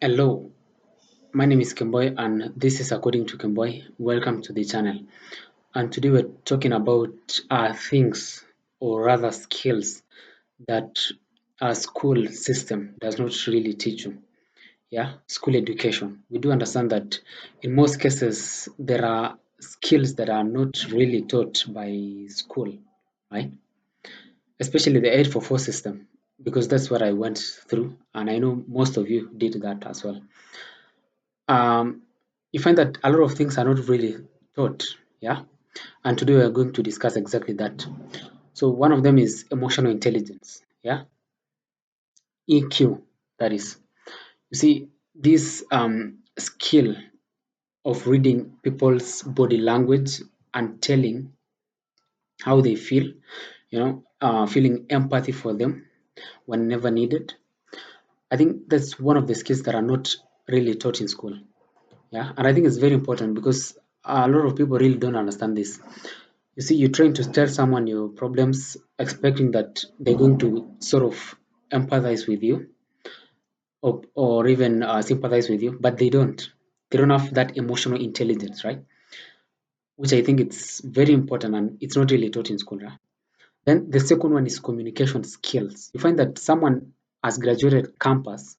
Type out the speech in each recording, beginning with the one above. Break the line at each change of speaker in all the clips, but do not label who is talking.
Hello, my name is Kemboi and this is According to Kemboi. Welcome to the channel. And today we're talking about things or rather skills that our school system does not really teach you. Yeah, school education. We do understand that in most cases there are skills that are not really taught by school, right? Especially the 844 system, because that's what I went through, and I know most of you did that as well. um, you find that a lot of things are not really taught. Yeah. And today we are going to discuss exactly that. So one of them is emotional intelligence. Yeah. EQ, that is. You see, this skill of reading people's body language and telling how they feel, feeling empathy for them whenever needed. I think that's one of the skills that are not really taught in school. Yeah, and I think it's very important because a lot of people really don't understand this. You see, you're trying to tell someone your problems, expecting that they're going to sort of empathize with you or even sympathize with you, but they don't. They don't have that emotional intelligence, right? Which I think it's very important and it's not really taught in school. Right? Then the second one is communication skills. You find that someone has graduated campus,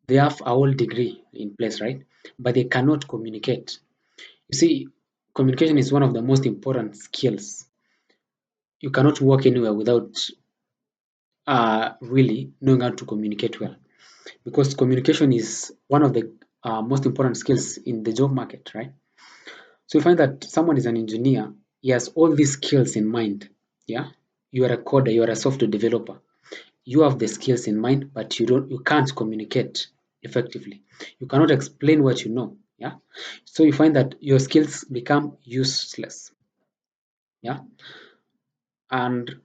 they have a whole degree in place, right? But they cannot communicate. You see, communication is one of the most important skills. You cannot work anywhere without really knowing how to communicate well, because communication is one of the most important skills in the job market, right? So you find that someone is an engineer, he has all these skills in mind. Yeah, you are a coder, you are a software developer. You have the skills in mind, but you can't communicate effectively. You cannot explain what you know. Yeah, so you find that your skills become useless. Yeah, and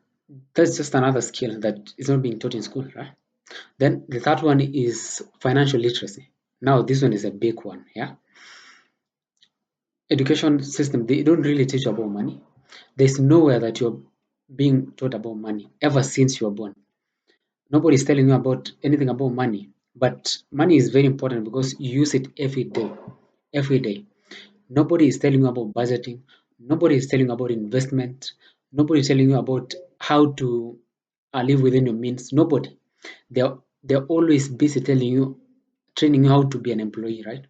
that's just another skill that is not being taught in school, right? Then the third one is financial literacy. Now this one is a big one. Yeah, education system, they don't really teach you about money. There's nowhere that you're being taught about money ever since you were born. Nobody's telling you about anything about money, but money is very important because you use it every day, every day. Nobody is telling you about budgeting. Nobody is telling you about investment. Nobody is telling you about how to live within your means. Nobody. They're always busy telling you, training you how to be an employee, right?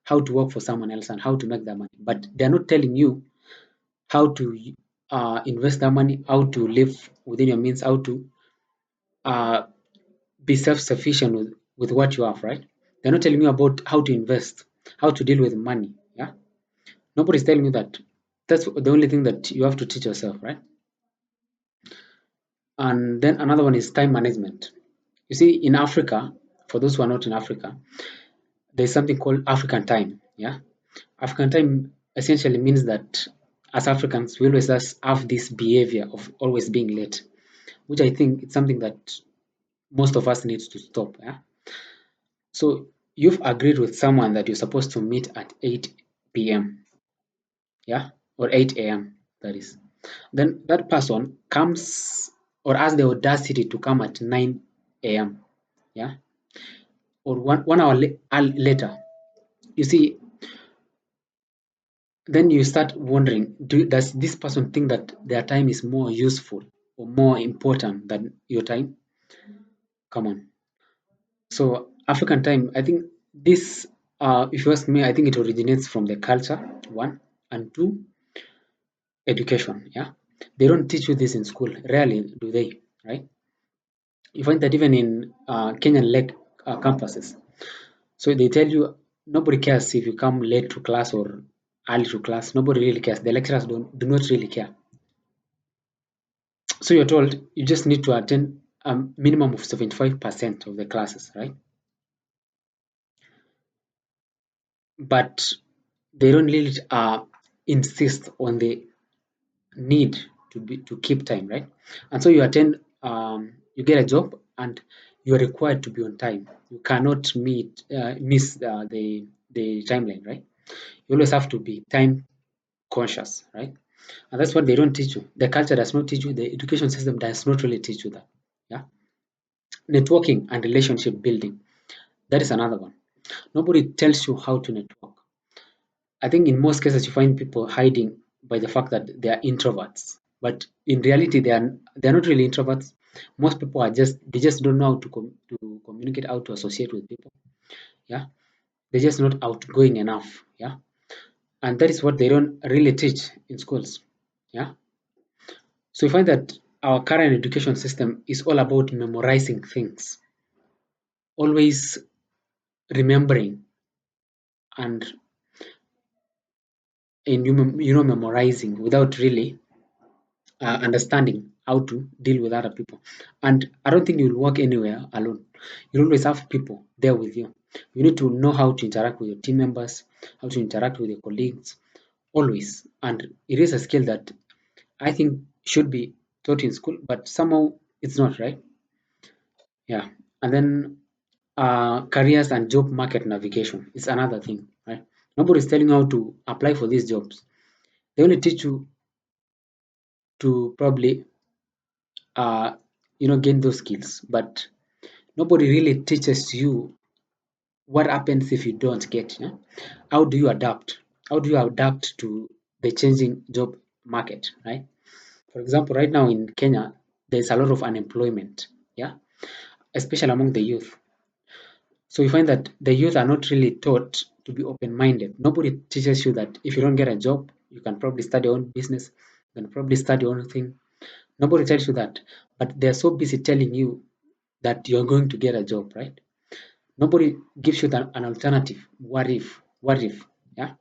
How to work for someone else and how to make that money. But they're not telling you how to invest that money, how to live within your means, how to uh, be self-sufficient with what you have, right? They're not telling you about how to invest, how to deal with money. Yeah. Nobody's telling you that. That's the only thing that you have to teach yourself, right? And then another one is time management. You see, in Africa, for those who are not in Africa, there's something called African time. Yeah. African time essentially means that as Africans, we always just have this behavior of always being late, which I think it's something that most of us needs to stop. Yeah. So you've agreed with someone that you're supposed to meet at 8 p.m. Yeah, or 8 a.m. That is. Then that person comes or has the audacity to come at 9 a.m. Yeah, or one hour later. You see, then you start wondering, does this person think that their time is more useful or more important than your time? Come on. So African time, I think this, if you ask me, I think it originates from the culture, one, and two, education. Yeah, they don't teach you this in school. Rarely do they, right? You find that even in Kenyan-led campuses. So they tell you nobody cares if you come late to class or early to class. Nobody really cares. The lecturers do not really care. So you're told you just need to attend a minimum of 75% of the classes, right? But they don't really insist on the need to keep time, right? And so you attend, you get a job, and you are required to be on time. You cannot miss the timeline, right? You always have to be time conscious, right? And that's what they don't teach you. The culture does not teach you. The education system does not really teach you that. Yeah, networking and relationship building. That is another one. Nobody tells you how to network. I think in most cases you find people hiding by the fact that they are introverts. But in reality, they are not really introverts. Most people are just they just don't know how to communicate, how to associate with people. Yeah, they're just not outgoing enough. Yeah, and that is what they don't really teach in schools. Yeah, so we find that our current education system is all about memorizing things, always remembering and memorizing without really understanding how to deal with other people. And I don't think you'll work anywhere alone. You'll always have people there with you. You need to know how to interact with your team members, how to interact with your colleagues, always. And it is a skill that I think should be taught in school, but somehow it's not, right? Yeah. And then careers and job market navigation is another thing, right? Nobody's telling you how to apply for these jobs. They only teach you to probably gain those skills, but nobody really teaches you what happens if you don't get. How do you adapt? How do you adapt to the changing job market, right? For example, right now in Kenya, there's a lot of unemployment, yeah, especially among the youth. So you find that the youth are not really taught to be open-minded. Nobody teaches you that if you don't get a job, you can probably start your own business, you can probably start your own thing. Nobody tells you that, but they're so busy telling you that you're going to get a job, right? Nobody gives you an alternative. What if? What if? Yeah.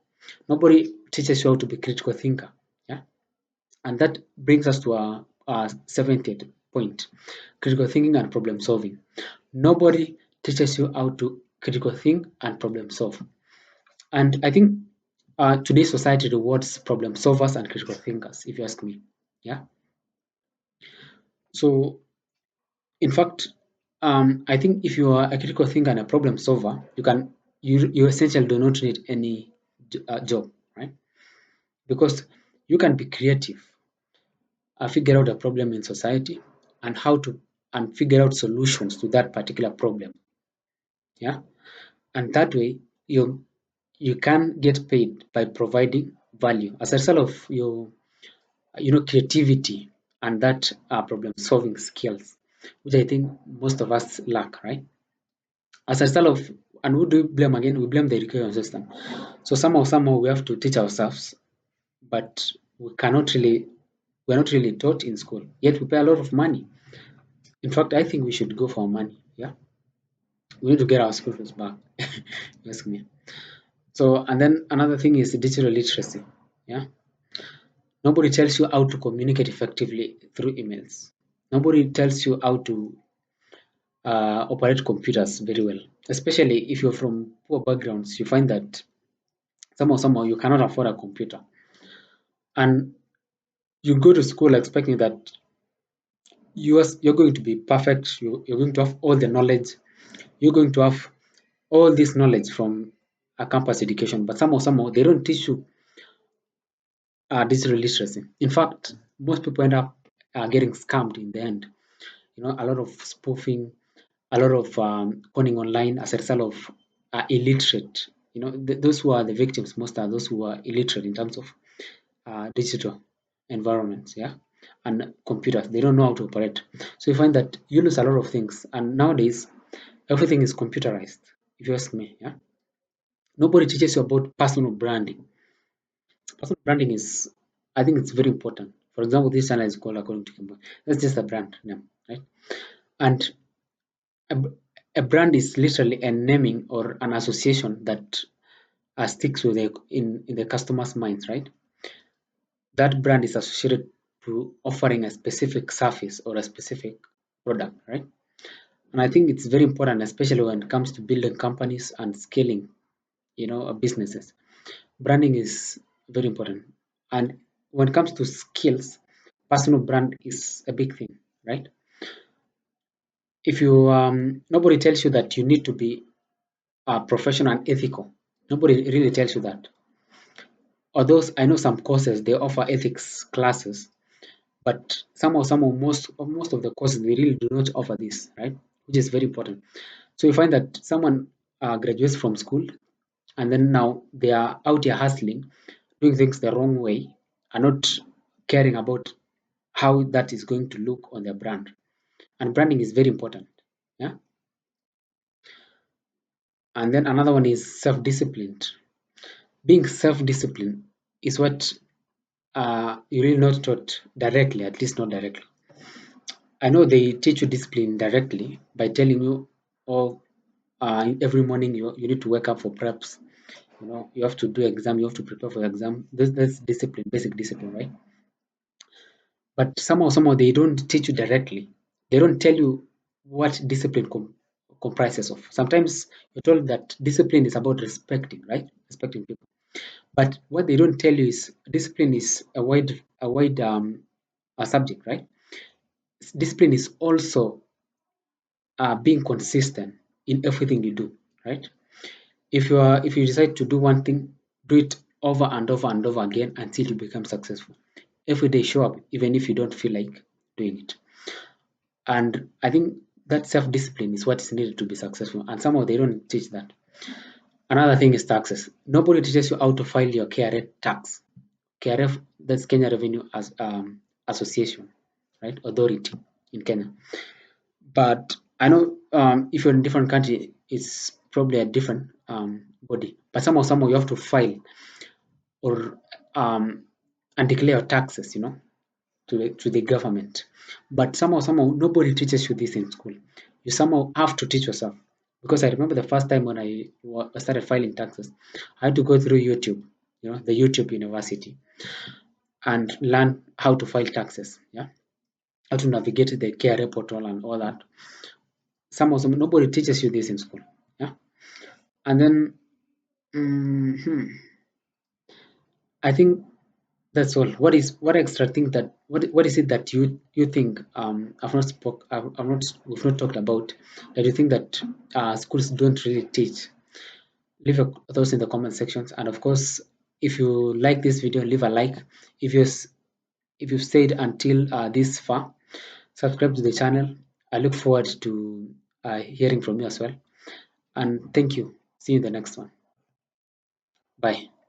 Nobody teaches you how to be critical thinker. Yeah. And that brings us to our 70th point: critical thinking and problem solving. Nobody teaches you how to critical think and problem solve. And I think today's society rewards problem solvers and critical thinkers, if you ask me. Yeah. So in fact, I think if you are a critical thinker and a problem solver, you essentially do not need any job, right? Because you can be creative, figure out a problem in society, and how to and figure out solutions to that particular problem. Yeah, and that way you can get paid by providing value as a result of your creativity and that problem solving skills, which I think most of us lack, right? As a result of, and who do we blame again? We blame the education system. So somehow we have to teach ourselves, but we're not really taught in school. Yet we pay a lot of money. In fact, I think we should go for money. Yeah, we need to get our school fees back. You ask me. So, and then another thing is digital literacy. Yeah, nobody tells you how to communicate effectively through emails. Nobody tells you how to operate computers very well. Especially if you're from poor backgrounds, you find that somehow you cannot afford a computer, and you go to school expecting that you're going to be perfect. You're going to have all the knowledge. You're going to have all this knowledge from a campus education, but somehow they don't teach you digital literacy. In fact, most people end up getting scammed in the end. A lot of spoofing, a lot of conning online as a result of illiterate. Those who are the victims most are those who are illiterate in terms of digital environments, yeah, and computers. They don't know how to operate. So you find that you lose a lot of things. And nowadays, everything is computerized. If you ask me, yeah, nobody teaches you about personal branding. Personal branding is, I think, it's very important. For example, this channel is called according to Kemboi. That's just a brand name, right? And a, a brand is literally a naming or an association that sticks with in the customer's minds, right? That brand is associated to offering a specific service or a specific product, right? And I think it's very important, especially when it comes to building companies and scaling, businesses. Branding is very important. And when it comes to skills, personal brand is a big thing, right? If you nobody tells you that you need to be professional and ethical. Nobody really tells you that. Although I know some courses they offer ethics classes, but somehow most of the courses they really do not offer this, right? Which is very important. So you find that someone graduates from school, and then now they are out here hustling, doing things the wrong way, and not caring about how that is going to look on their brand. And branding is very important. Yeah. And then another one is self-disciplined. Being self-disciplined is what you really not taught directly, at least not directly. I know they teach you discipline directly by telling you, oh, every morning you need to wake up for preps. You know, you have to do exam, you have to prepare for the exam. That's discipline, basic discipline, right? But somehow they don't teach you directly. They don't tell you what discipline comprises of. Sometimes you're told that discipline is about respecting, right? Respecting people. But what they don't tell you is discipline is a wide a subject, right? Discipline is also being consistent in everything you do, right? If you decide to do one thing, do it over and over and over again until you become successful. Every day show up, even if you don't feel like doing it. And I think that self-discipline is what is needed to be successful. And somehow they don't teach that. Another thing is taxes. Nobody teaches you how to file your KRA tax. KRF, that's Kenya Revenue as Association, right? Authority in Kenya. But I know if you're in a different country, it's probably a different body. But somehow you have to file or and declare your taxes, to the government. But somehow nobody teaches you this in school. You somehow have to teach yourself. Because I remember the first time when I started filing taxes, I had to go through YouTube, the YouTube University, and learn how to file taxes. Yeah, how to navigate the KRA portal and all that. Somehow nobody teaches you this in school. Yeah, and then I think that's all. What extra thing that what is it that you think I've not we've not talked about that you think that schools don't really teach? Leave your thoughts in the comment sections, and of course, if you like this video, leave a like. If you if you've stayed until this far, subscribe to the channel. I look forward to hearing from you as well. And thank you. See you in the next one. Bye.